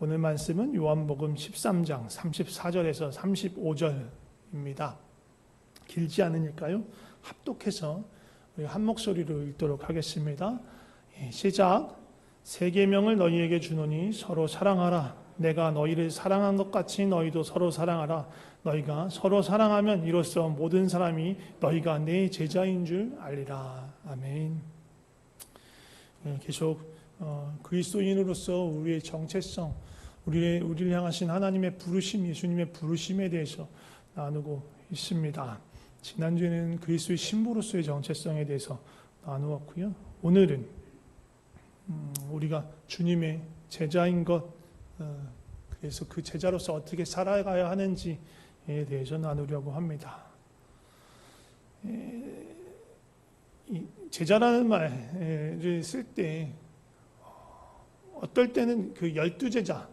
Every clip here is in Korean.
오늘 말씀은 요한복음 13장 34절에서 35절입니다. 길지 않으니까요. 합독해서 우리 한 목소리로 읽도록 하겠습니다. 시작. 새 계명을 너희에게 주노니 서로 사랑하라. 내가 너희를 사랑한 것 같이 너희도 서로 사랑하라. 너희가 서로 사랑하면 이로써 모든 사람이 너희가 내 제자인 줄 알리라. 아멘. 계속 그리스도인으로서 우리의 정체성, 우리를 향하신 하나님의 부르심, 예수님의 부르심에 대해서 나누고 있습니다. 지난주에는 그리스도의 신부로서의 정체성에 대해서 나누었고요. 오늘은 우리가 주님의 제자인 것, 그래서 그 제자로서 어떻게 살아가야 하는지에 대해서 나누려고 합니다. 제자라는 말을 쓸 때 어떨 때는 그 12제자에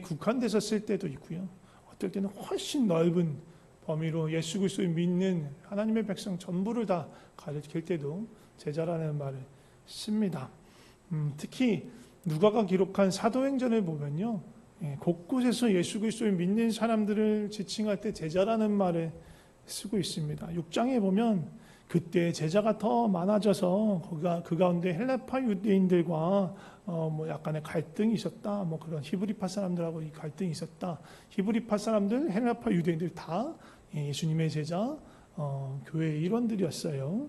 국한돼서 쓸 때도 있고요. 어떨 때는 훨씬 넓은 범위로 예수 그리스도를 믿는 하나님의 백성 전부를 다 가리킬 때도 제자라는 말을 씁니다. 특히 누가가 기록한 사도행전을 보면요. 곳곳에서 예수 그리스도를 믿는 사람들을 지칭할 때 제자라는 말을 쓰고 있습니다. 6장에 보면 그때 제자가 더 많아져서 그 가운데 헬라파 유대인들과 약간의 갈등이 있었다. 그런 히브리파 사람들하고 이 갈등이 있었다. 히브리파 사람들, 헬라파 유대인들 다 예수님의 제자, 교회의 일원들이었어요.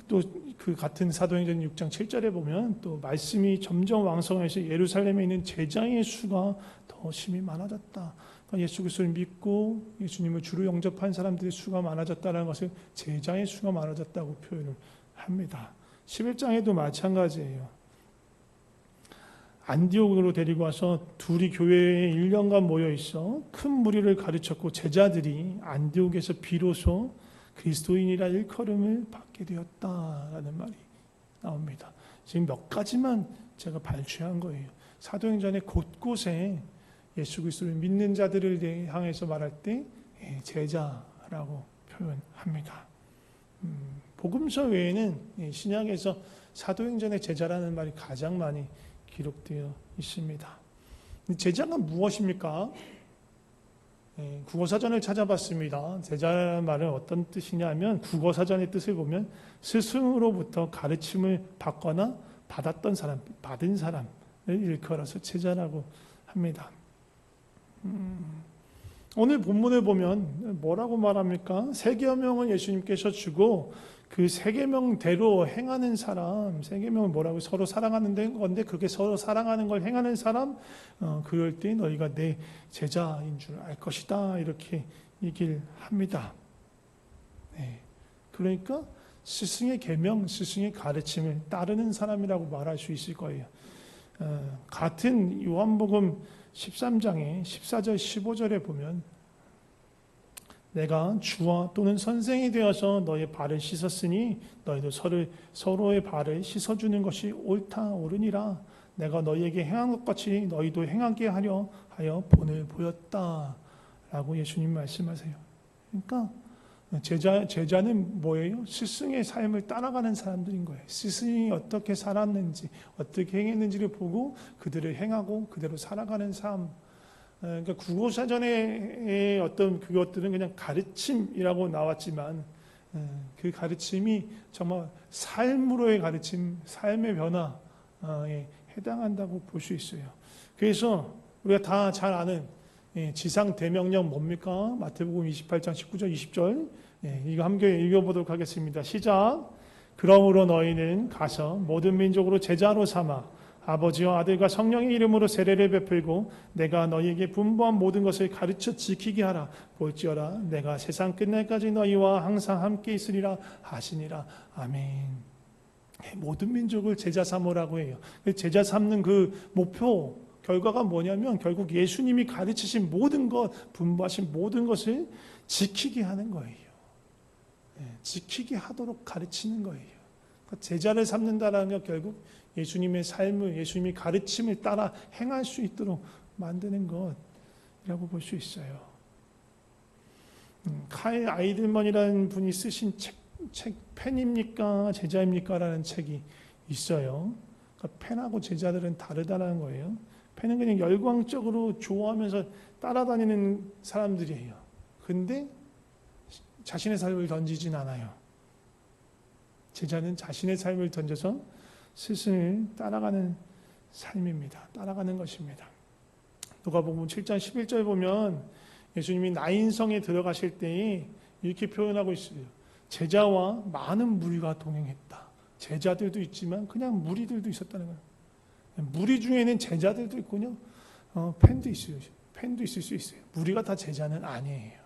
또 그 같은 사도행전 6장 7절에 보면 또 말씀이 점점 왕성해서 예루살렘에 있는 제자의 수가 더 심히 많아졌다. 예수 그리스도를 믿고 예수님을 주로 영접한 사람들의 수가 많아졌다는 것을 제자의 수가 많아졌다고 표현을 합니다. 11장에도 마찬가지예요. 안디옥으로 데리고 와서 둘이 교회에 1년간 모여 있어 큰 무리를 가르쳤고 제자들이 안디옥에서 비로소 그리스도인이라 일컬음을 받게 되었다라는 말이 나옵니다. 지금 몇 가지만 제가 발췌한 거예요. 사도행전의 곳곳에 예수 그리스도를 믿는 자들을 향해서 말할 때 제자라고 표현합니다. 복음서 외에는 신약에서 사도행전의 제자라는 말이 가장 많이 기록되어 있습니다. 제자가 무엇입니까? 국어사전을 찾아봤습니다. 제자라는 말은 어떤 뜻이냐면 국어사전의 뜻을 보면 스승으로부터 가르침을 받거나 받은 사람을 일컬어서 제자라고 합니다. 오늘 본문을 보면 뭐라고 말합니까? 새 계명은 예수님께서 주고 그 새 계명대로 행하는 사람, 새 계명은 뭐라고? 서로 사랑하는 건데 그렇게 서로 사랑하는 걸 행하는 사람, 그럴 때 너희가 내 제자인 줄 알 것이다. 이렇게 얘기를 합니다. 그러니까 스승의 계명, 스승의 가르침을 따르는 사람이라고 말할 수 있을 거예요. 같은 요한복음 13장의 14절 15절에 보면 내가 주와 또는 선생이 되어서 너의 발을 씻었으니 너희도 서로의 발을 씻어주는 것이 옳다 옳으니라. 내가 너희에게 행한 것 같이 너희도 행하게 하려 하여 본을 보였다 라고 예수님 말씀하세요. 그러니까 제자는 뭐예요? 스승의 삶을 따라가는 사람들인 거예요. 스승이 어떻게 살았는지 어떻게 행했는지를 보고 그들을 행하고 그대로 살아가는 삶. 그러니까 국어사전의 어떤 그것들은 그냥 가르침이라고 나왔지만 그 가르침이 정말 삶으로의 가르침, 삶의 변화에 해당한다고 볼 수 있어요. 그래서 우리가 다 잘 아는 지상 대명령 뭡니까? 마태복음 28장 19절 20절 이거 함께 읽어보도록 하겠습니다. 시작. 그러므로 너희는 가서 모든 민족으로 제자로 삼아 아버지와 아들과 성령의 이름으로 세례를 베풀고 내가 너희에게 분부한 모든 것을 가르쳐 지키게 하라. 볼지어다 내가 세상 끝날까지 너희와 항상 함께 있으리라 하시니라. 아멘. 모든 민족을 제자 삼으라고 해요. 제자 삼는 그 목표 결과가 뭐냐면 결국 예수님이 가르치신 모든 것, 분부하신 모든 것을 지키게 하는 거예요. 지키게 하도록 가르치는 거예요. 제자를 삼는다라는 건 결국 예수님의 삶을, 예수님이 가르침을 따라 행할 수 있도록 만드는 것이라고 볼 수 있어요. 카일 아이들먼이라는 분이 쓰신 책 팬입니까? 제자입니까? 라는 책이 있어요. 그러니까 팬하고 제자들은 다르다는 거예요. 팬은 그냥 열광적으로 좋아하면서 따라다니는 사람들이에요. 근데 자신의 삶을 던지진 않아요. 제자는 자신의 삶을 던져서 스승을 따라가는 삶입니다. 따라가는 것입니다. 누가복음 7장 11절 보면 예수님이 나인성에 들어가실 때에 이렇게 표현하고 있어요. 제자와 많은 무리가 동행했다. 제자들도 있지만 그냥 무리들도 있었다는 거예요. 무리 중에는 제자들도 있군요. 팬도 있어요. 팬도 있을 수 있어요. 무리가 다 제자는 아니에요.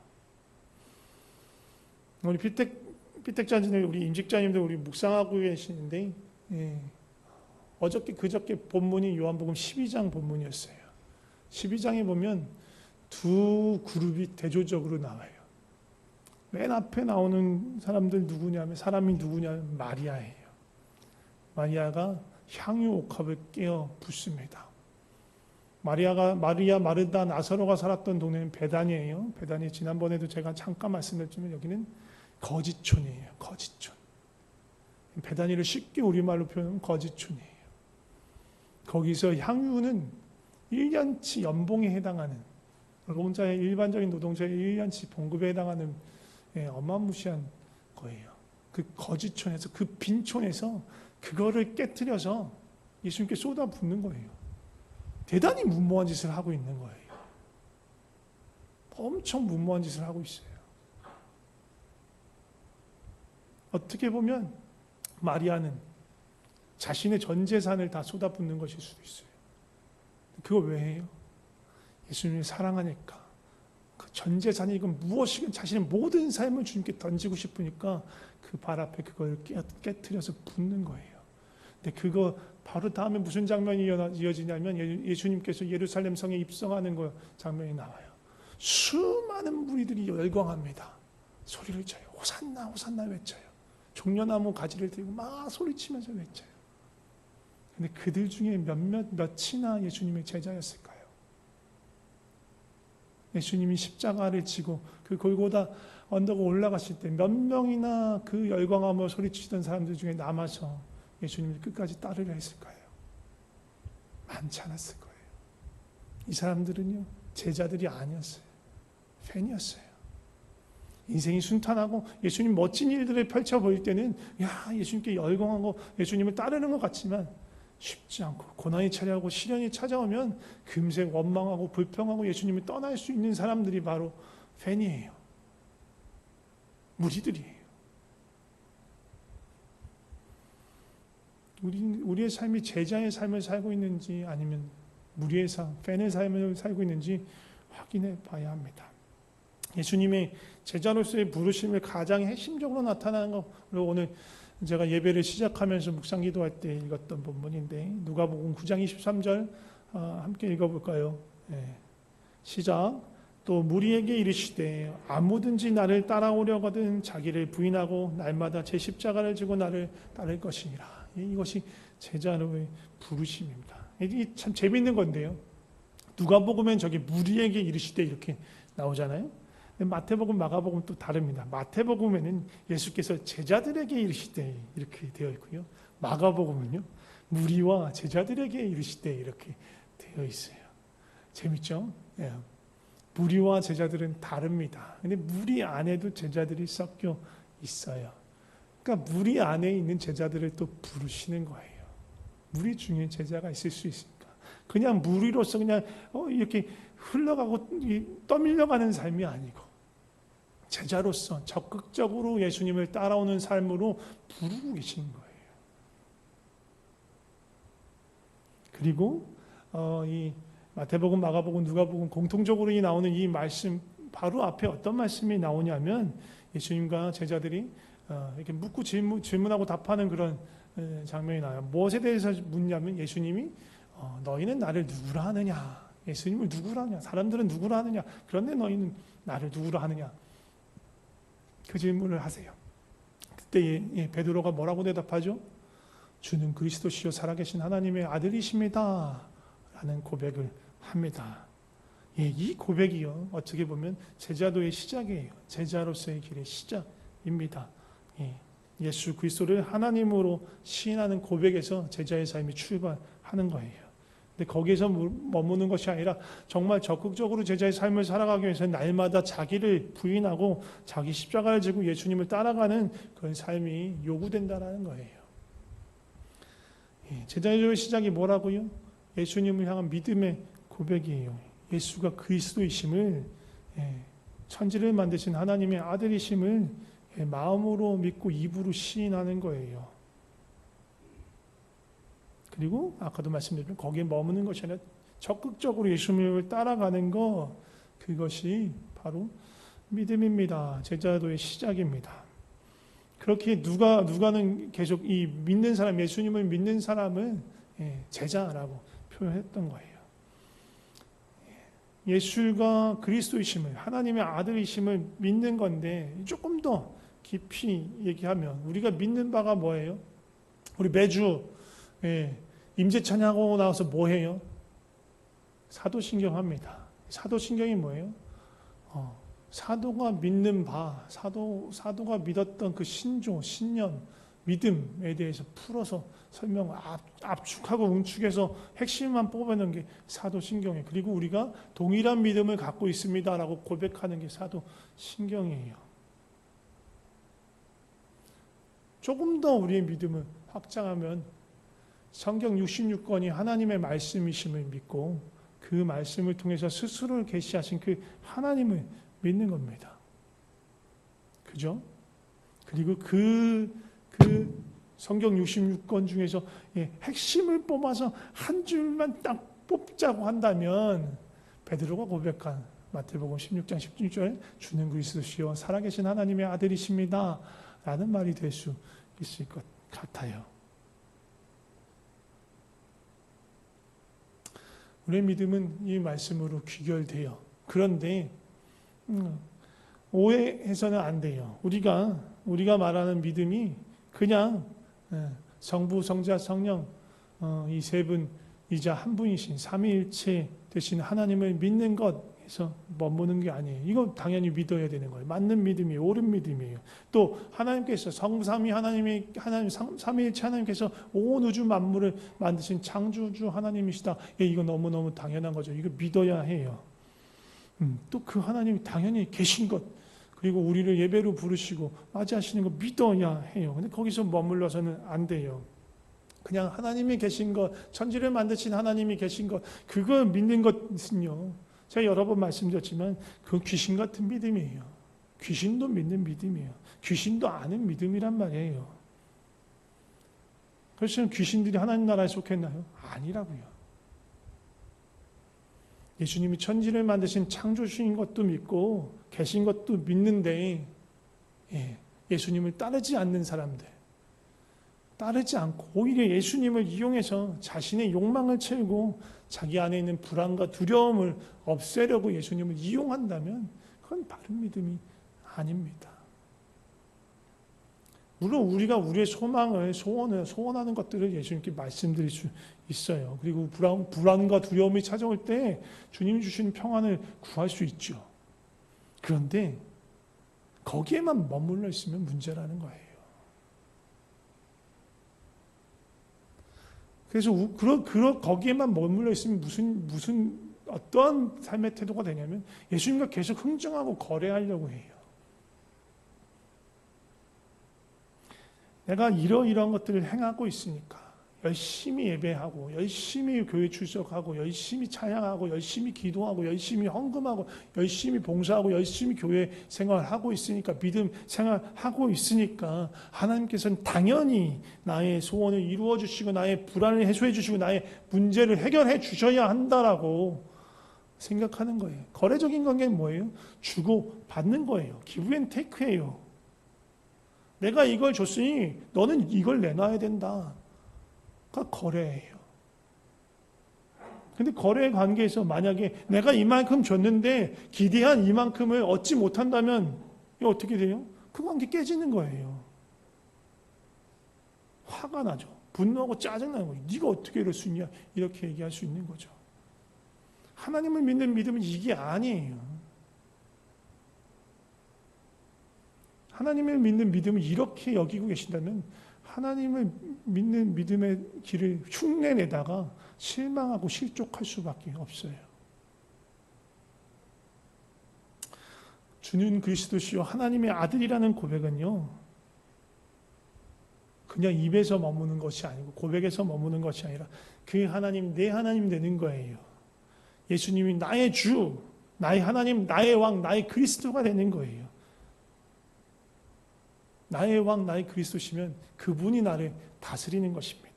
우리 피택자님들, 우리 임직자님들, 우리 묵상하고 계시는데, 어저께 그저께 본문이 요한복음 12장 본문이었어요. 12장에 보면 두 그룹이 대조적으로 나와요. 맨 앞에 나오는 사람들 누구냐면, 사람이 누구냐면 마리아예요. 마리아가 향유 옥합을 깨어 붓습니다. 마리아, 마르다, 나사로가 살았던 동네는 베다니예요. 베다니 지난번에도 제가 잠깐 말씀드렸지만 여기는 거지촌이에요. 거지촌. 베다니를 쉽게 우리말로 표현하면 거지촌이에요. 거기서 향유는 1년치 연봉에 해당하는, 노동자의 일반적인 노동자의 1년치 봉급에 해당하는 어마무시한 거예요. 그 거지촌에서, 그 빈촌에서 그거를 깨트려서 예수님께 쏟아붓는 거예요. 대단히 무모한 짓을 하고 있는 거예요. 엄청 무모한 짓을 하고 있어요. 어떻게 보면 마리아는 자신의 전 재산을 다 쏟아붓는 것일 수도 있어요. 그걸 왜 해요? 예수님을 사랑하니까. 그 전 재산이 이건 무엇이든 자신의 모든 삶을 주님께 던지고 싶으니까 그 발 앞에 그걸 깨트려서 붓는 거예요. 근데 그거 바로 다음에 무슨 장면이 이어지냐면 예수님께서 예루살렘 성에 입성하는 거 장면이 나와요. 수많은 무리들이 열광합니다. 소리를 쳐요. 호산나 호산나 외쳐요. 종려나무 가지를 들고 막 소리치면서 외쳐요. 근데 그들 중에 몇이나 예수님의 제자였을까요? 예수님이 십자가를 지고 그 골고다 언덕을 올라가실 때 몇 명이나 그 열광하며 소리치던 사람들 중에 남아서 예수님을 끝까지 따르려 했을까요? 많지 않았을 거예요. 이 사람들은요, 제자들이 아니었어요. 팬이었어요. 인생이 순탄하고 예수님 멋진 일들을 펼쳐 보일 때는 예수님께 열광하고 예수님을 따르는 것 같지만 쉽지 않고 고난이 찾아오고 시련이 찾아오면 금세 원망하고 불평하고 예수님을 떠날 수 있는 사람들이 바로 팬이에요. 무리들이에요. 우리의 삶이 제자의 삶을 살고 있는지 아니면 무리의 삶, 팬의 삶을 살고 있는지 확인해 봐야 합니다. 예수님의 제자로서의 부르심을 가장 핵심적으로 나타나는 것으로 오늘 제가 예배를 시작하면서 묵상 기도할 때 읽었던 본문인데 누가복음 9장 23절 함께 읽어볼까요? 시작. 또 무리에게 이르시되 아무든지 나를 따라오려거든 자기를 부인하고 날마다 제 십자가를 지고 나를 따를 것이니라. 이것이 제자로의 부르심입니다. 이게 참 재밌는 건데요. 누가복음엔 저기 무리에게 이르시되 이렇게 나오잖아요. 마태복음, 마가복음 또 다릅니다. 마태복음에는 예수께서 제자들에게 이르시되 이렇게 되어 있고요. 마가복음은요, 무리와 제자들에게 이르시되 이렇게 되어 있어요. 재밌죠? 무리와 제자들은 다릅니다. 근데 무리 안에도 제자들이 섞여 있어요. 그러니까 무리 안에 있는 제자들을 또 부르시는 거예요. 무리 중에 제자가 있을 수 있습니까? 그냥 무리로서 그냥 이렇게 흘러가고 떠밀려가는 삶이 아니고 제자로서 적극적으로 예수님을 따라오는 삶으로 부르고 계신 거예요. 그리고 이 마태복음, 마가복음, 누가복음 공통적으로 나오는 이 말씀 바로 앞에 어떤 말씀이 나오냐면 예수님과 제자들이 이렇게 묻고 질문하고 답하는 그런 장면이 나와요. 무엇에 대해서 묻냐면 예수님이 너희는 나를 누구라 하느냐? 예수님을 누구라 하느냐? 사람들은 누구라 하느냐? 그런데 너희는 나를 누구라 하느냐? 그 질문을 하세요. 그때 베드로가 뭐라고 대답하죠? 주는 그리스도시요 살아계신 하나님의 아들이십니다. 라는 고백을 합니다. 이 고백이요. 어떻게 보면 제자도의 시작이에요. 제자로서의 길의 시작입니다. 예수 그리스도를 하나님으로 시인하는 고백에서 제자의 삶이 출발하는 거예요. 근데 거기에서 머무는 것이 아니라 정말 적극적으로 제자의 삶을 살아가기 위해서 날마다 자기를 부인하고 자기 십자가를 지고 예수님을 따라가는 그런 삶이 요구된다는 거예요. 제자의 시작이 뭐라고요? 예수님을 향한 믿음의 고백이에요. 예수가 그리스도이심을, 천지를 만드신 하나님의 아들이심을 마음으로 믿고 입으로 시인하는 거예요. 그리고 아까도 말씀드렸지만 거기에 머무는 것이 아니라 적극적으로 예수님을 따라가는 것, 그것이 바로 믿음입니다. 제자도의 시작입니다. 그렇게 누가는 계속 이 믿는 사람, 예수님을 믿는 사람을 제자라고 표현했던 거예요. 예수가 그리스도이심을, 하나님의 아들이심을 믿는 건데 조금 더 깊이 얘기하면 우리가 믿는 바가 뭐예요? 우리 매주 임재찬양하고 나와서 뭐 해요? 사도신경 합니다. 사도신경이 뭐예요? 사도가 믿는 바, 사도가 믿었던 그 신조, 신념, 믿음에 대해서 풀어서 설명, 압축하고 응축해서 핵심만 뽑아내는 게 사도신경이에요. 그리고 우리가 동일한 믿음을 갖고 있습니다라고 고백하는 게 사도신경이에요. 조금 더 우리의 믿음을 확장하면 성경 66권이 하나님의 말씀이심을 믿고 그 말씀을 통해서 스스로를 계시하신 그 하나님을 믿는 겁니다. 그죠? 그리고 그 성경 66권 중에서 핵심을 뽑아서 한 줄만 딱 뽑자고 한다면 베드로가 고백한 마태복음 16장 16절에 주는 그리스도시요 살아계신 하나님의 아들이십니다 라는 말이 될 수 있을 것 같아요. 우리의 믿음은 이 말씀으로 귀결돼요. 그런데 오해해서는 안 돼요. 우리가 말하는 믿음이 그냥 성부, 성자, 성령 이 세 분이자 한 분이신 삼위일체 되신 하나님을 믿는 것에서 머무는 게 아니에요. 이거 당연히 믿어야 되는 거예요. 맞는 믿음이에요. 옳은 믿음이에요. 또 하나님께서 성삼위 하나님 삼위일체 하나님께서 온 우주 만물을 만드신 창조주 하나님이시다. 이거 너무너무 당연한 거죠. 이거 믿어야 해요. 또 그 하나님이 당연히 계신 것, 그리고 우리를 예배로 부르시고 맞이하시는 거 믿어야 해요. 근데 거기서 머물러서는 안 돼요. 그냥 하나님이 계신 것, 천지를 만드신 하나님이 계신 것, 그걸 믿는 것은요, 제가 여러 번 말씀드렸지만 그 귀신 같은 믿음이에요. 귀신도 믿는 믿음이에요. 귀신도 아는 믿음이란 말이에요. 그렇지만 귀신들이 하나님 나라에 속했나요? 아니라고요. 예수님이 천지를 만드신 창조주인 것도 믿고 계신 것도 믿는데 예수님을 따르지 않는 사람들, 따르지 않고 오히려 예수님을 이용해서 자신의 욕망을 채우고 자기 안에 있는 불안과 두려움을 없애려고 예수님을 이용한다면 그건 바른 믿음이 아닙니다. 물론 우리가 우리의 소망을 소원하는 것들을 예수님께 말씀드릴 수 있어요. 그리고 불안과 두려움이 찾아올 때 주님이 주시는 평안을 구할 수 있죠. 그런데 거기에만 머물러 있으면 문제라는 거예요. 그래서 거기에만 머물러 있으면 무슨 어떠한 삶의 태도가 되냐면 예수님과 계속 흥정하고 거래하려고 해요. 내가 이러이러한 것들을 행하고 있으니까 열심히 예배하고 열심히 교회 출석하고 열심히 찬양하고 열심히 기도하고 열심히 헌금하고 열심히 봉사하고 열심히 교회 생활하고 있으니까 믿음 생활하고 있으니까 하나님께서는 당연히 나의 소원을 이루어 주시고 나의 불안을 해소해 주시고 나의 문제를 해결해 주셔야 한다라고 생각하는 거예요. 거래적인 관계는 뭐예요? 주고 받는 거예요. 기브 앤 테이크예요. 내가 이걸 줬으니 너는 이걸 내놔야 된다. 가 거래예요. 근데 거래 관계에서 만약에 내가 이만큼 줬는데 기대한 이만큼을 얻지 못한다면 이거 어떻게 돼요? 그 관계 깨지는 거예요. 화가 나죠. 분노하고 짜증나는 거예요. 네가 어떻게 이럴 수 있냐? 이렇게 얘기할 수 있는 거죠. 하나님을 믿는 믿음은 이게 아니에요. 하나님을 믿는 믿음을 이렇게 여기고 계신다면 하나님을 믿는 믿음의 길을 흉내내다가 실망하고 실족할 수밖에 없어요. 주는 그리스도시요 하나님의 아들이라는 고백은요, 그냥 입에서 머무는 것이 아니고 고백에서 머무는 것이 아니라 그 하나님, 내 하나님 되는 거예요. 예수님이 나의 주, 나의 하나님, 나의 왕, 나의 그리스도가 되는 거예요. 나의 왕, 나의 그리스도시면 그분이 나를 다스리는 것입니다.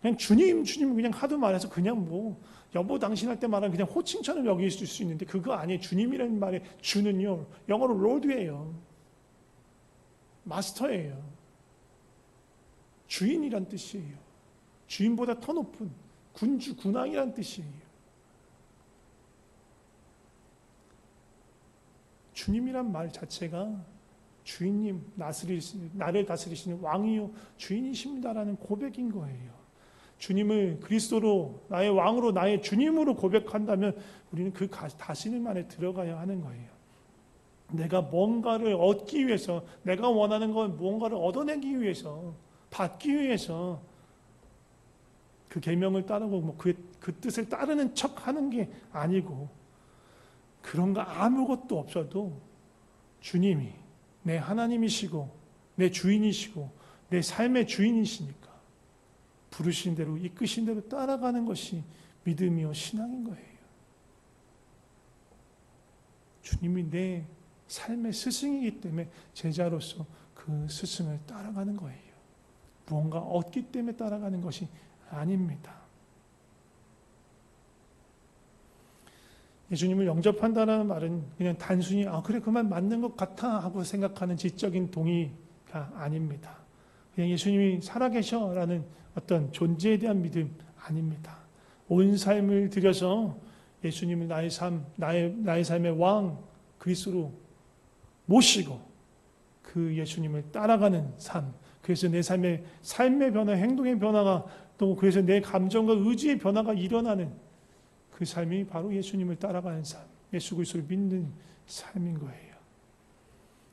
그냥 주님, 주님 그냥 하도 말해서 그냥 뭐 여보 당신 할 때 말하는 그냥 호칭처럼 여길 수 있는데 그거 아니에요. 주님이라는 말의 주는요, 영어로 롤드예요. 마스터예요. 주인이란 뜻이에요. 주인보다 더 높은 군주, 군왕이란 뜻이에요. 주님이란 말 자체가 주인님, 나를 다스리시는 왕이요 주인이십니다라는 고백인 거예요. 주님을 그리스도로, 나의 왕으로, 나의 주님으로 고백한다면 우리는 그 다스림 안에 들어가야 하는 거예요. 내가 뭔가를 얻기 위해서, 내가 원하는 건 뭔가를 얻어내기 위해서, 받기 위해서 그 계명을 따르고 그 뜻을 따르는 척하는 게 아니고, 그런 거 아무것도 없어도 주님이 내 하나님이시고 내 주인이시고 내 삶의 주인이시니까 부르신 대로 이끄신 대로 따라가는 것이 믿음이요 신앙인 거예요. 주님이 내 삶의 스승이기 때문에 제자로서 그 스승을 따라가는 거예요. 무언가 얻기 때문에 따라가는 것이 아닙니다. 예수님을 영접한다는 말은 그냥 단순히 그래 그만 맞는 것 같아 하고 생각하는 지적인 동의가 아닙니다. 그냥 예수님이 살아계셔라는 어떤 존재에 대한 믿음 아닙니다. 온 삶을 들여서 예수님을 나의 삶의 왕 그리스도로 모시고 그 예수님을 따라가는 삶, 그래서 내 삶의 변화, 행동의 변화가 또 그래서 내 감정과 의지의 변화가 일어나는 그 삶이 바로 예수님을 따라가는 삶, 예수 그리스도를 믿는 삶인 거예요.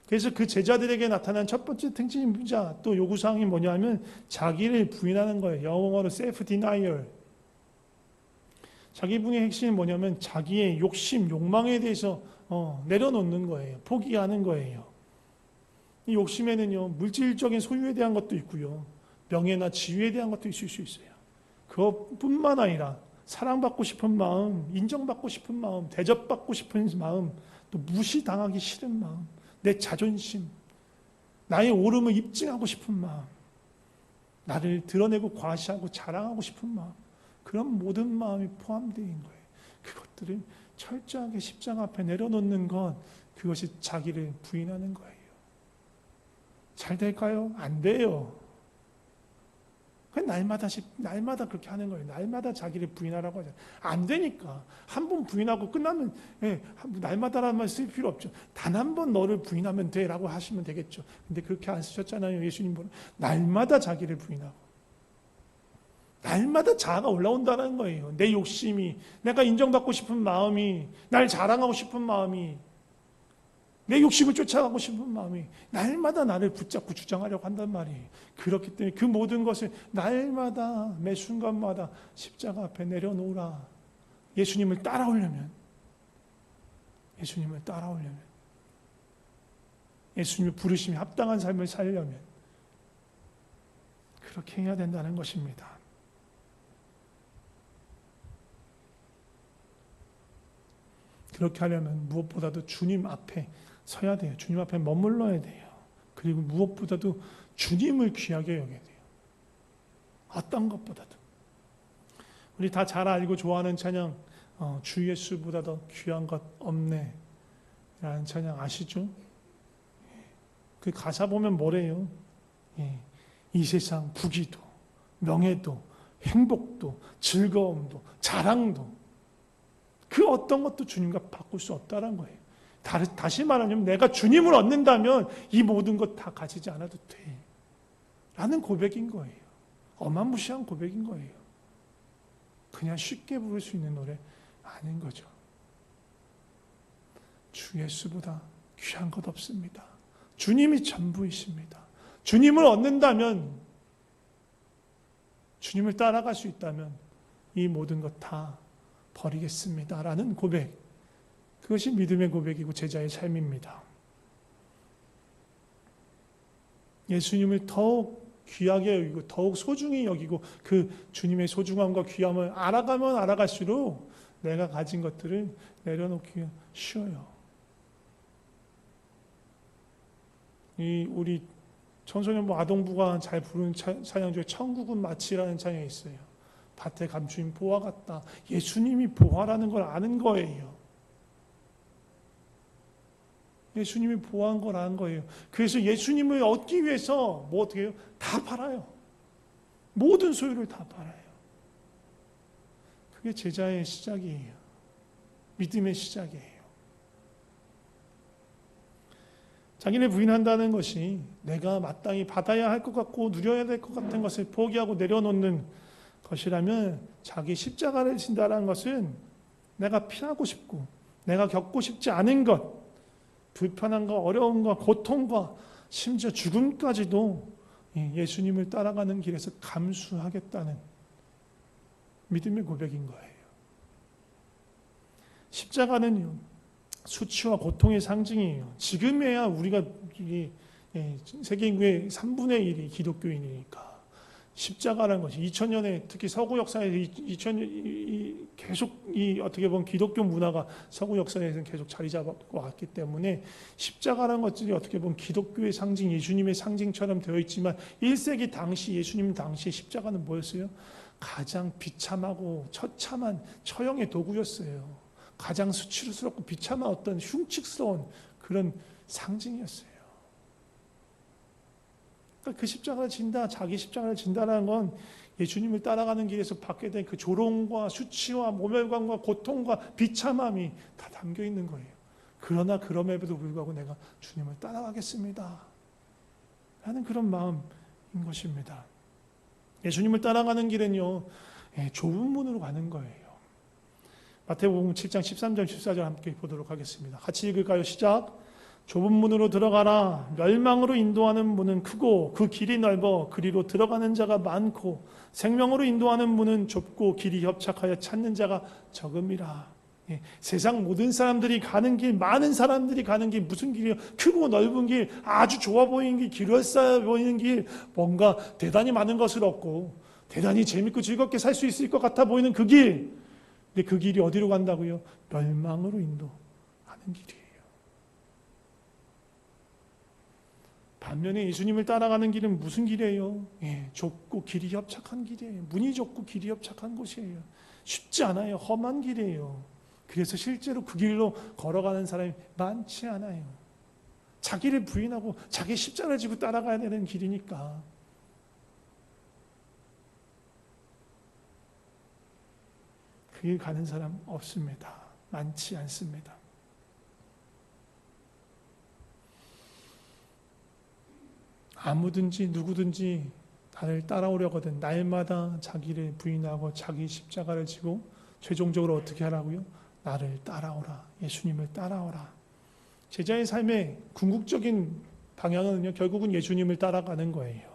그래서 그 제자들에게 나타난 첫 번째 특징이자 또 요구사항이 뭐냐면 자기를 부인하는 거예요. 영어로 self denial. 자기 부인의 핵심은 뭐냐면 자기의 욕심, 욕망에 대해서 내려놓는 거예요. 포기하는 거예요. 이 욕심에는요, 물질적인 소유에 대한 것도 있고요, 명예나 지위에 대한 것도 있을 수 있어요. 그것뿐만 아니라 사랑받고 싶은 마음, 인정받고 싶은 마음, 대접받고 싶은 마음, 또 무시당하기 싫은 마음, 내 자존심, 나의 오름을 입증하고 싶은 마음, 나를 드러내고 과시하고 자랑하고 싶은 마음, 그런 모든 마음이 포함되어 있는 거예요. 그것들을 철저하게 십자가 앞에 내려놓는 것, 그것이 자기를 부인하는 거예요. 잘 될까요? 안 돼요. 날마다 그렇게 하는 거예요. 날마다 자기를 부인하라고 하잖아요. 안 되니까. 한 번 부인하고 끝나면, 날마다라는 말 쓸 필요 없죠. 단 한 번 너를 부인하면 돼 라고 하시면 되겠죠. 근데 그렇게 안 쓰셨잖아요. 예수님은 날마다 자기를 부인하고. 날마다 자아가 올라온다는 거예요. 내 욕심이, 내가 인정받고 싶은 마음이, 날 자랑하고 싶은 마음이, 내 욕심을 쫓아가고 싶은 마음이 날마다 나를 붙잡고 주장하려고 한단 말이에요. 그렇기 때문에 그 모든 것을 날마다 매 순간마다 십자가 앞에 내려놓으라. 예수님을 따라오려면 예수님의 부르심에 합당한 삶을 살려면 그렇게 해야 된다는 것입니다. 그렇게 하려면 무엇보다도 주님 앞에 서야 돼요. 주님 앞에 머물러야 돼요. 그리고 무엇보다도 주님을 귀하게 여겨야 돼요. 어떤 것보다도. 우리 다 잘 알고 좋아하는 찬양, 주 예수보다 더 귀한 것 없네 라는 찬양 아시죠? 그 가사 보면 뭐래요? 이 세상 부귀도, 명예도, 행복도, 즐거움도, 자랑도 그 어떤 것도 주님과 바꿀 수 없다는 거예요. 다시 말하면 내가 주님을 얻는다면 이 모든 것 다 가지지 않아도 돼 라는 고백인 거예요. 어마무시한 고백인 거예요. 그냥 쉽게 부를 수 있는 노래 아닌 거죠. 주 예수보다 귀한 것 없습니다. 주님이 전부이십니다. 주님을 얻는다면, 주님을 따라갈 수 있다면 이 모든 것 다 버리겠습니다 라는 고백, 그것이 믿음의 고백이고 제자의 삶입니다. 예수님을 더욱 귀하게 여기고 더욱 소중히 여기고 그 주님의 소중함과 귀함을 알아가면 알아갈수록 내가 가진 것들을 내려놓기가 쉬워요. 우리 청소년부 아동부가 잘 부르는 찬양 중에 천국은 마치라는 찬양이 있어요. 밭에 감추인 보화 같다. 예수님이 보화라는 걸 아는 거예요. 예수님이 보호한 걸 아는 거예요. 그래서 예수님을 얻기 위해서 뭐 어떻게 해요? 다 팔아요. 모든 소유를 다 팔아요. 그게 제자의 시작이에요. 믿음의 시작이에요. 자기를 부인한다는 것이 내가 마땅히 받아야 할 것 같고 누려야 될 것 같은 것을 포기하고 내려놓는 것이라면, 자기 십자가를 진다는 것은 내가 피하고 싶고 내가 겪고 싶지 않은 것, 불편함과 어려움과 고통과 심지어 죽음까지도 예수님을 따라가는 길에서 감수하겠다는 믿음의 고백인 거예요. 십자가는 수치와 고통의 상징이에요. 지금에야 우리가 세계 인구의 3분의 1이 기독교인이니까 십자가라는 것이 2000년에 특히 서구 역사에서 2000년 계속 어떻게 보면 기독교 문화가 서구 역사에서는 계속 자리 잡고 왔기 때문에 십자가라는 것들이 어떻게 보면 기독교의 상징, 예수님의 상징처럼 되어 있지만 1세기 당시 예수님 당시의 십자가는 뭐였어요? 가장 비참하고 처참한 처형의 도구였어요. 가장 수치스럽고 비참한 어떤 흉측스러운 그런 상징이었어요. 그 십자가를 진다, 자기 십자가를 진다라는 건 예수님을 따라가는 길에서 받게 된 그 조롱과 수치와 모멸감과 고통과 비참함이 다 담겨 있는 거예요. 그러나 그럼에도 불구하고 내가 주님을 따라가겠습니다 라는 그런 마음인 것입니다. 예수님을 따라가는 길은요, 좁은 문으로 가는 거예요. 마태복음 7장 13절 14절 함께 보도록 하겠습니다. 같이 읽을까요? 시작. 좁은 문으로 들어가라. 멸망으로 인도하는 문은 크고 그 길이 넓어 그리로 들어가는 자가 많고 생명으로 인도하는 문은 좁고 길이 협착하여 찾는 자가 적음이라. 세상 모든 사람들이 가는 길, 많은 사람들이 가는 길, 무슨 길이요? 크고 넓은 길, 아주 좋아 보이는 길, 기럴싸 보이는 길, 뭔가 대단히 많은 것을 얻고 대단히 재밌고 즐겁게 살 수 있을 것 같아 보이는 그 길. 근데 그 길이 어디로 간다고요? 멸망으로 인도하는 길이에요. 반면에 예수님을 따라가는 길은 무슨 길이에요? 좁고 길이 협착한 길이에요. 문이 좁고 길이 협착한 곳이에요. 쉽지 않아요. 험한 길이에요. 그래서 실제로 그 길로 걸어가는 사람이 많지 않아요. 자기를 부인하고 자기 십자가를 지고 따라가야 되는 길이니까. 그 길 가는 사람 없습니다. 많지 않습니다. 아무든지 누구든지 나를 따라오려거든 날마다 자기를 부인하고 자기 십자가를 지고 최종적으로 어떻게 하라고요? 나를 따라오라. 예수님을 따라오라. 제자의 삶의 궁극적인 방향은요, 결국은 예수님을 따라가는 거예요.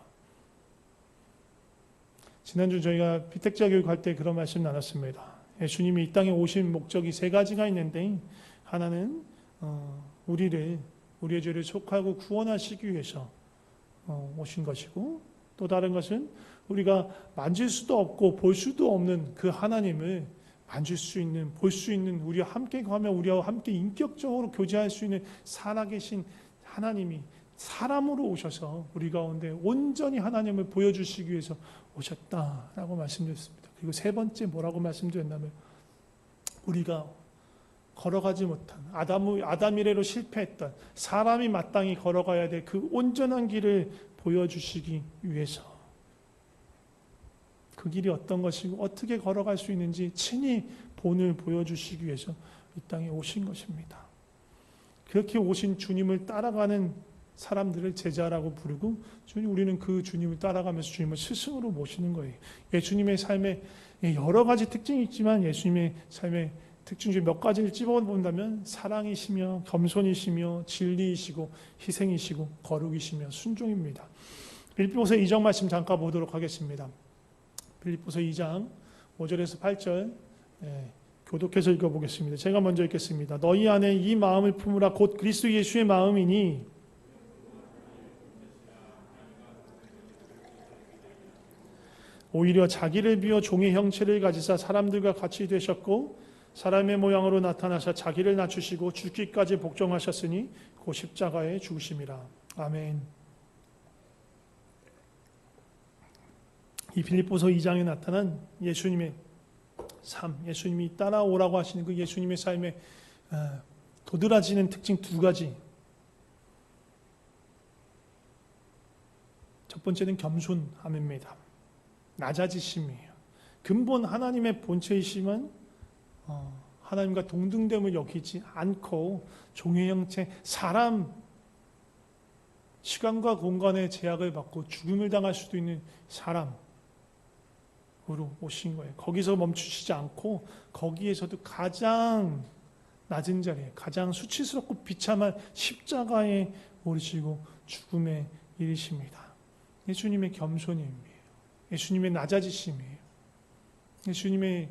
지난주 저희가 피택자 교육할 때 그런 말씀 나눴습니다. 예수님이 이 땅에 오신 목적이 세 가지가 있는데, 하나는 우리의 죄를 속하고 구원하시기 위해서 오신 것이고, 또 다른 것은 우리가 만질 수도 없고 볼 수도 없는 그 하나님을 만질 수 있는, 볼 수 있는, 우리와 함께 가며 우리와 함께 인격적으로 교제할 수 있는 살아계신 하나님이 사람으로 오셔서 우리 가운데 온전히 하나님을 보여주시기 위해서 오셨다라고 말씀드렸습니다. 그리고 세 번째 뭐라고 말씀드렸냐면, 우리가 걸어가지 못한 아담 이래로 실패했던 사람이 마땅히 걸어가야 될 그 온전한 길을 보여주시기 위해서, 그 길이 어떤 것이고 어떻게 걸어갈 수 있는지 친히 본을 보여주시기 위해서 이 땅에 오신 것입니다. 그렇게 오신 주님을 따라가는 사람들을 제자라고 부르고, 우리는 그 주님을 따라가면서 주님을 스승으로 모시는 거예요. 예수님의 삶에 여러 가지 특징이 있지만 예수님의 삶의 특징 중 몇 가지를 찝어본다면 사랑이시며 겸손이시며 진리이시고 희생이시고 거룩이시며 순종입니다. 빌립보서 2장 말씀 잠깐 보도록 하겠습니다. 빌립보서 2장 5절에서 8절 교독해서 읽어보겠습니다. 제가 먼저 읽겠습니다. 너희 안에 이 마음을 품으라 곧 그리스도 예수의 마음이니 오히려 자기를 비워 종의 형체를 가지사 사람들과 같이 되셨고 사람의 모양으로 나타나사 자기를 낮추시고 죽기까지 복종하셨으니 그 십자가에 죽으심이라. 아멘. 이 빌립보서 2장에 나타난 예수님의 삶, 예수님이 따라오라고 하시는 그 예수님의 삶에 도드라지는 특징 두 가지. 첫 번째는 겸손함입니다. 낮아지심이에요. 근본 하나님의 본체이시면 하나님과 동등됨을 여기지 않고 종의 형체, 사람, 시간과 공간의 제약을 받고 죽음을 당할 수도 있는 사람으로 오신 거예요. 거기서 멈추시지 않고 거기에서도 가장 낮은 자리에 가장 수치스럽고 비참한 십자가에 오르시고 죽음에 이르십니다. 예수님의 겸손임이에요. 예수님의 낮아지심이에요. 예수님의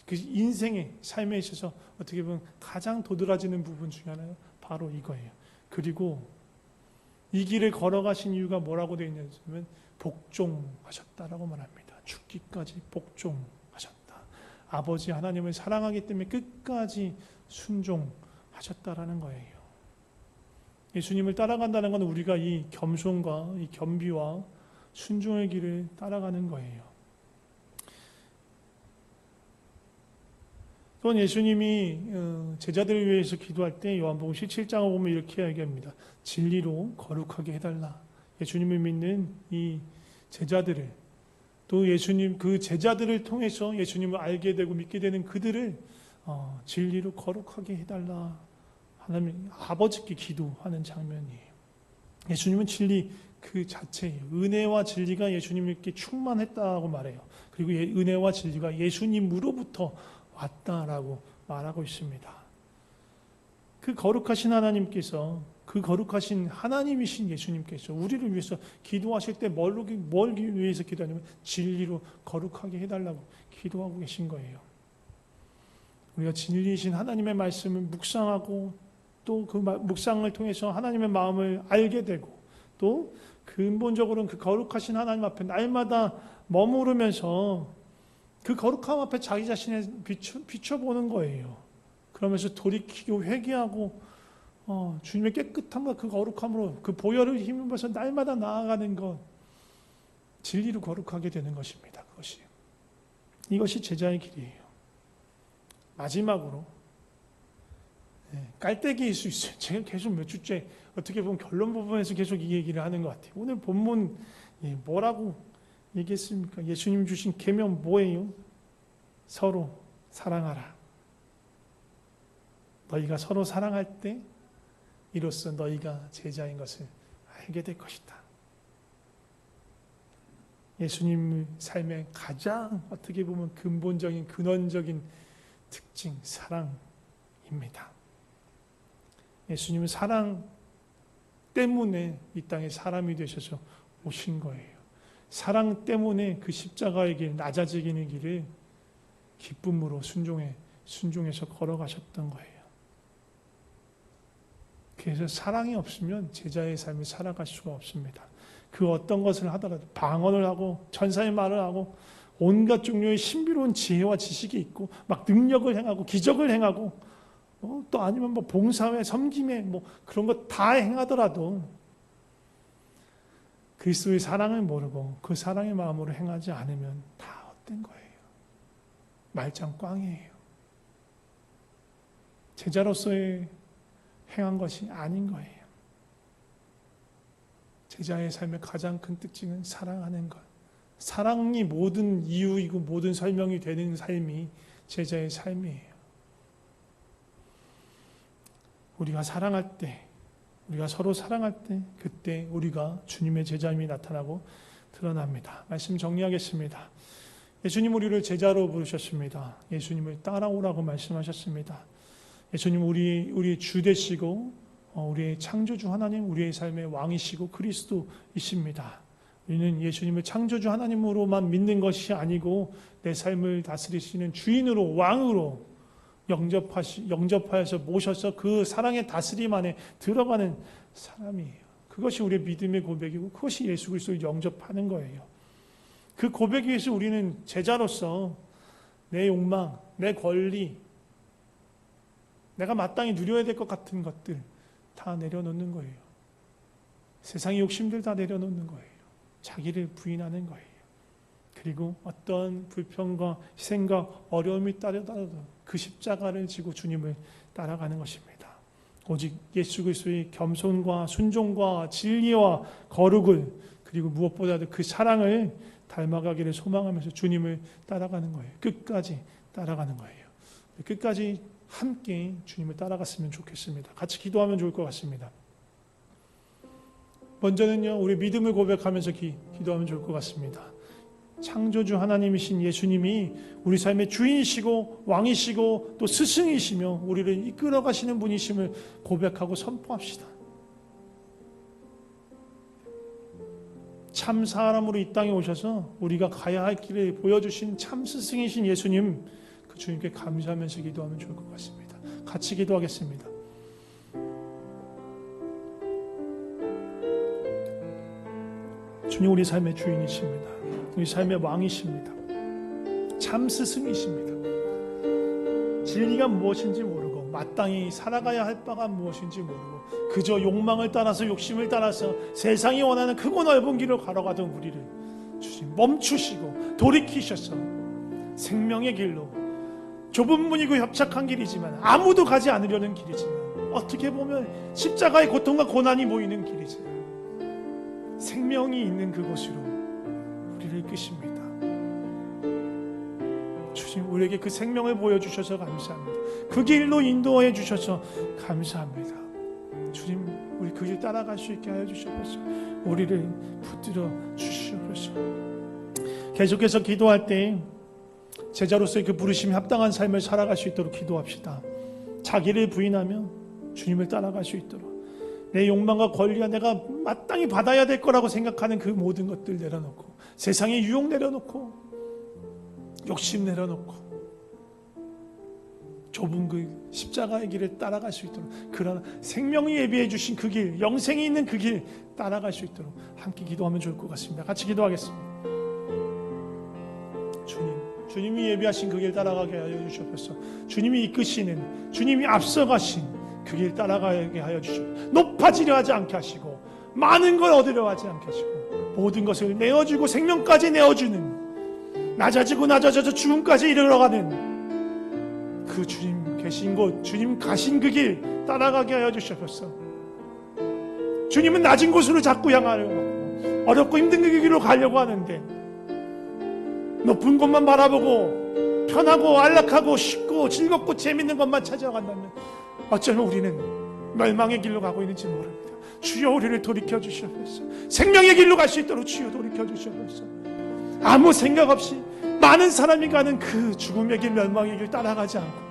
그 인생의 삶에 있어서 어떻게 보면 가장 도드라지는 부분 중에 하나가 바로 이거예요. 그리고 이 길을 걸어가신 이유가 뭐라고 되어 있냐면 복종하셨다라고 말합니다. 죽기까지 복종하셨다. 아버지 하나님을 사랑하기 때문에 끝까지 순종하셨다라는 거예요. 예수님을 따라간다는 건 우리가 이 겸손과 이 겸비와 순종의 길을 따라가는 거예요. 또한 예수님이 제자들을 위해서 기도할 때 요한복음 17장을 보면 이렇게 이야기합니다. 진리로 거룩하게 해달라. 예수님을 믿는 이 제자들을 또 예수님 그 제자들을 통해서 예수님을 알게 되고 믿게 되는 그들을 진리로 거룩하게 해달라. 하나님 아버지께 기도하는 장면이에요. 예수님은 진리 그 자체예요. 은혜와 진리가 예수님께 충만했다고 말해요. 그리고 은혜와 진리가 예수님으로부터 왔다라고 말하고 있습니다. 그 거룩하신 하나님께서 그 거룩하신 하나님이신 예수님께서 우리를 위해서 기도하실 때 뭘 위해서 기도하냐면 진리로 거룩하게 해달라고 기도하고 계신 거예요. 우리가 진리이신 하나님의 말씀을 묵상하고 또 그 묵상을 통해서 하나님의 마음을 알게 되고 또 근본적으로는 그 거룩하신 하나님 앞에 날마다 머무르면서 그 거룩함 앞에 자기 자신을 비춰보는 거예요. 그러면서 돌이키고 회개하고 주님의 깨끗함과 그 거룩함으로 그 보혈을 힘입어서 날마다 나아가는 것, 진리로 거룩하게 되는 것입니다. 이것이 제자의 길이에요. 마지막으로 깔때기일 수 있어요. 제가 계속 몇 주째 어떻게 보면 결론 부분에서 계속 이 얘기를 하는 것 같아요. 오늘 본문 뭐라고 얘기했습니까? 예수님 주신 계명 뭐예요? 서로 사랑하라. 너희가 서로 사랑할 때 이로써 너희가 제자인 것을 알게 될 것이다. 예수님 삶의 가장 어떻게 보면 근본적인 근원적인 특징 사랑입니다. 예수님은 사랑 때문에 이 땅에 사람이 되셔서 오신 거예요. 사랑 때문에 그 십자가의 길, 낮아지기는 길을 기쁨으로 순종해서 걸어가셨던 거예요. 그래서 사랑이 없으면 제자의 삶을 살아갈 수가 없습니다. 그 어떤 것을 하더라도 방언을 하고 천사의 말을 하고 온갖 종류의 신비로운 지혜와 지식이 있고 막 능력을 행하고 기적을 행하고 또 아니면 뭐 봉사회, 섬김회 뭐 그런 거 다 행하더라도 그리스도의 사랑을 모르고 그 사랑의 마음으로 행하지 않으면 다 헛된 거예요. 말짱 꽝이에요. 제자로서의 행한 것이 아닌 거예요. 제자의 삶의 가장 큰 특징은 사랑하는 것. 사랑이 모든 이유이고 모든 설명이 되는 삶이 제자의 삶이에요. 우리가 사랑할 때, 우리가 서로 사랑할 때, 그때 우리가 주님의 제자임이 나타나고 드러납니다. 말씀 정리하겠습니다. 예수님 우리를 제자로 부르셨습니다. 예수님을 따라오라고 말씀하셨습니다. 예수님 우리 주 되시고 우리의 창조주 하나님, 우리의 삶의 왕이시고 그리스도이십니다. 우리는 예수님을 창조주 하나님으로만 믿는 것이 아니고 내 삶을 다스리시는 주인으로, 왕으로 영접하여서 모셔서 그 사랑의 다스림 안에 들어가는 사람이에요. 그것이 우리의 믿음의 고백이고 그것이 예수 그리스도를 영접하는 거예요. 그 고백에 의해서 우리는 제자로서 내 욕망, 내 권리, 내가 마땅히 누려야 될 것 같은 것들 다 내려놓는 거예요. 세상의 욕심들 다 내려놓는 거예요. 자기를 부인하는 거예요. 그리고 어떤 불평과 희생과 어려움이 따르더라도 그 십자가를 지고 주님을 따라가는 것입니다. 오직 예수 그리스도의 겸손과 순종과 진리와 거룩을, 그리고 무엇보다도 그 사랑을 닮아가기를 소망하면서 주님을 따라가는 거예요. 끝까지 따라가는 거예요. 끝까지 함께 주님을 따라갔으면 좋겠습니다. 같이 기도하면 좋을 것 같습니다. 먼저는요, 우리 믿음을 고백하면서 기도하면 좋을 것 같습니다. 창조주 하나님이신 예수님이 우리 삶의 주인이시고 왕이시고 또 스승이시며 우리를 이끌어 가시는 분이심을 고백하고 선포합시다. 참 사람으로 이 땅에 오셔서 우리가 가야 할 길을 보여주신 참 스승이신 예수님, 그 주님께 감사하면서 기도하면 좋을 것 같습니다. 같이 기도하겠습니다. 주님, 우리 삶의 주인이십니다. 우리 삶의 왕이십니다. 참 스승이십니다. 진리가 무엇인지 모르고 마땅히 살아가야 할 바가 무엇인지 모르고 그저 욕망을 따라서, 욕심을 따라서 세상이 원하는 크고 넓은 길을 걸어가던 우리를 주님 멈추시고 돌이키셔서 생명의 길로, 좁은 문이고 협착한 길이지만 아무도 가지 않으려는 길이지만 어떻게 보면 십자가의 고통과 고난이 모이는 길이지만 생명이 있는 그곳으로 우리를 이끄십니다. 주님, 우리에게 그 생명을 보여주셔서 감사합니다. 그 길로 인도해 주셔서 감사합니다. 주님, 우리 그 길 따라갈 수 있게 하여 주셔서 우리를 붙들어 주시옵소서. 계속해서 기도할 때 제자로서의 그 부르심에 합당한 삶을 살아갈 수 있도록 기도합시다. 자기를 부인하며 주님을 따라갈 수 있도록 내 욕망과 권리와 내가 마땅히 받아야 될 거라고 생각하는 그 모든 것들 내려놓고, 세상의 유혹 내려놓고, 욕심 내려놓고, 좁은 그 십자가의 길을 따라갈 수 있도록, 그런 생명이 예비해 주신 그 길, 영생이 있는 그 길 따라갈 수 있도록 함께 기도하면 좋을 것 같습니다. 같이 기도하겠습니다. 주님이 예비하신 그 길 따라가게 하여 주시옵소서. 주님이 이끄시는, 주님이 앞서가신 그 길 따라가게 하여 주시옵소서. 높아지려 하지 않게 하시고 많은 걸 얻으려 하지 않게 하시고 모든 것을 내어주고 생명까지 내어주는, 낮아져서 죽음까지 이르러가는 그 주님 계신 곳, 주님 가신 그 길 따라가게 하여 주시옵소서. 주님은 낮은 곳으로 자꾸 향하려고, 어렵고 힘든 그 길로 가려고 하는데 높은 곳만 바라보고 편하고 안락하고 쉽고 즐겁고 재밌는 것만 찾아간다면 어쩌면 우리는 멸망의 길로 가고 있는지 모릅니다. 주여, 우리를 돌이켜 주시옵소서. 생명의 길로 갈 수 있도록 주여 돌이켜 주시옵소서. 아무 생각 없이 많은 사람이 가는 그 죽음의 길, 멸망의 길 따라가지 않고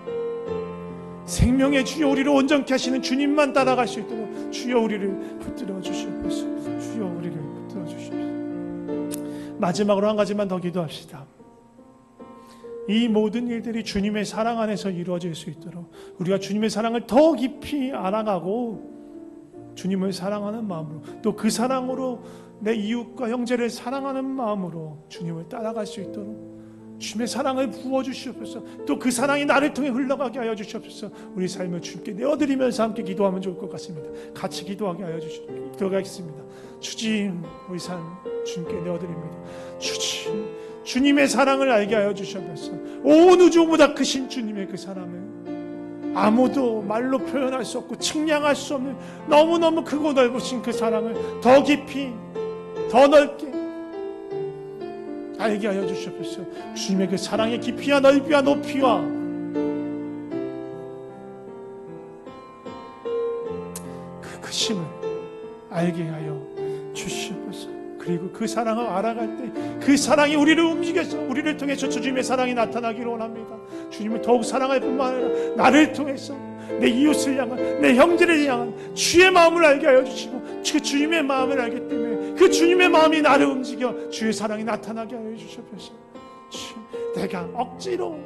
생명의 주여, 우리를 온전케 하시는 주님만 따라갈 수 있도록 주여, 우리를 붙들어 주시옵소서. 주여, 우리를 붙들어 주시옵소서. 마지막으로 한 가지만 더 기도합시다. 이 모든 일들이 주님의 사랑 안에서 이루어질 수 있도록 우리가 주님의 사랑을 더 깊이 알아가고 주님을 사랑하는 마음으로, 또 그 사랑으로 내 이웃과 형제를 사랑하는 마음으로 주님을 따라갈 수 있도록 주님의 사랑을 부어주시옵소서. 또 그 사랑이 나를 통해 흘러가게 하여 주시옵소서. 우리 삶을 주님께 내어드리면서 함께 기도하면 좋을 것 같습니다. 같이 기도하게 하여 주시옵소서. 기도하겠습니다. 주님, 우리 삶 주님께 내어드립니다. 주님의 사랑을 알게 하여 주시옵소서. 온 우주보다 크신 주님의 그 사랑을 아무도 말로 표현할 수 없고 측량할 수 없는 너무너무 크고 넓으신 그 사랑을 더 깊이, 더 넓게 알게 하여 주시옵소서. 주님의 그 사랑의 깊이와 넓이와 높이와 그 크심을 알게 하여 주시옵소서. 그 그리고 그 사랑을 알아갈 때 그 사랑이 우리를 움직여서 우리를 통해서 주님의 사랑이 나타나기를 원합니다. 주님을 더욱 사랑할 뿐만 아니라 나를 통해서 내 이웃을 향한, 내 형제를 향한 주의 마음을 알게 하여 주시고 그 주님의 마음을 알기 때문에 그 주님의 마음이 나를 움직여 주의 사랑이 나타나게 하여 주시옵소서. 내가 억지로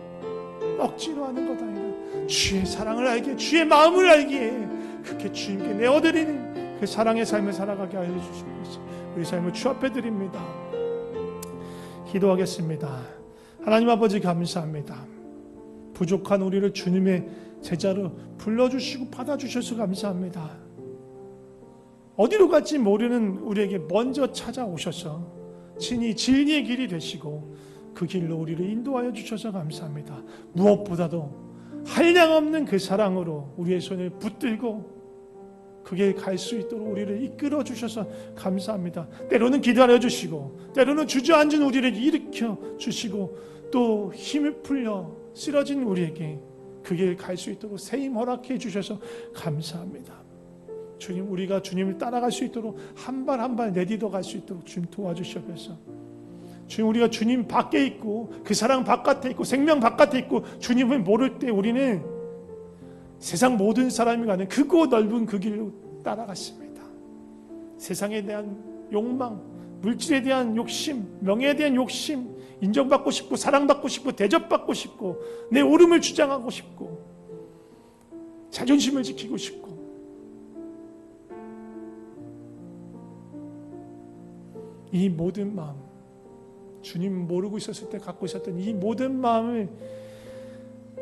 하는 것 아니라 주의 사랑을 알기에, 주의 마음을 알기에 그렇게 주님께 내어드리는 그 사랑의 삶을 살아가게 하여 주시옵소서. 우리 삶을 주 앞에 드립니다. 기도하겠습니다. 하나님 아버지 감사합니다. 부족한 우리를 주님의 제자로 불러주시고 받아주셔서 감사합니다. 어디로 갈지 모르는 우리에게 먼저 찾아오셔서 친히 진리의 길이 되시고 그 길로 우리를 인도하여 주셔서 감사합니다. 무엇보다도 한량없는 그 사랑으로 우리의 손을 붙들고 그 길 갈 수 있도록 우리를 이끌어 주셔서 감사합니다. 때로는 기다려 주시고 때로는 주저앉은 우리를 일으켜 주시고 또 힘이 풀려 쓰러진 우리에게 그 길 갈 수 있도록 새 힘 허락해 주셔서 감사합니다. 주님, 우리가 주님을 따라갈 수 있도록 한 발 한 발 내딛어 갈 수 있도록 주님 도와주시옵소서. 주님, 우리가 주님 밖에 있고 그 사랑 바깥에 있고 생명 바깥에 있고 주님을 모를 때 우리는 세상 모든 사람이 가는 크고 넓은 그 길로 따라갔습니다. 세상에 대한 욕망, 물질에 대한 욕심, 명예에 대한 욕심, 인정받고 싶고 사랑받고 싶고 대접받고 싶고 내 옳음을 주장하고 싶고 자존심을 지키고 싶고 이 모든 마음, 주님 모르고 있었을 때 갖고 있었던 이 모든 마음을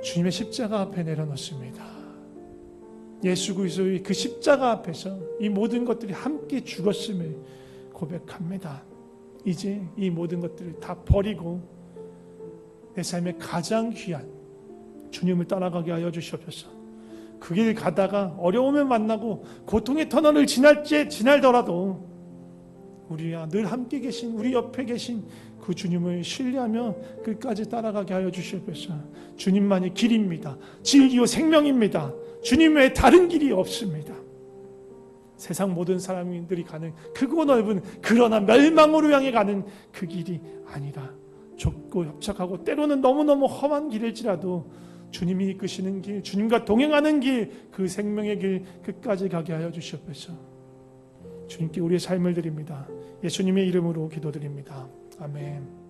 주님의 십자가 앞에 내려놓습니다. 예수 그리스도의 그 십자가 앞에서 이 모든 것들이 함께 죽었음을 고백합니다. 이제 이 모든 것들을 다 버리고 내 삶의 가장 귀한 주님을 따라가게 하여 주시옵소서. 그 길 가다가 어려움을 만나고 고통의 터널을 지날더라도 우리와 늘 함께 계신, 우리 옆에 계신 그 주님을 신뢰하며 끝까지 따라가게 하여 주시옵소서. 주님만이 길입니다. 진리요 생명입니다. 주님 외에 다른 길이 없습니다. 세상 모든 사람들이 가는 크고 넓은 그러나 멸망으로 향해 가는 그 길이 아니라 좁고 협착하고 때로는 너무너무 험한 길일지라도 주님이 이끄시는 길, 주님과 동행하는 길, 그 생명의 길 끝까지 가게 하여 주시옵소서. 주님께 우리의 삶을 드립니다. 예수님의 이름으로 기도드립니다. 아멘.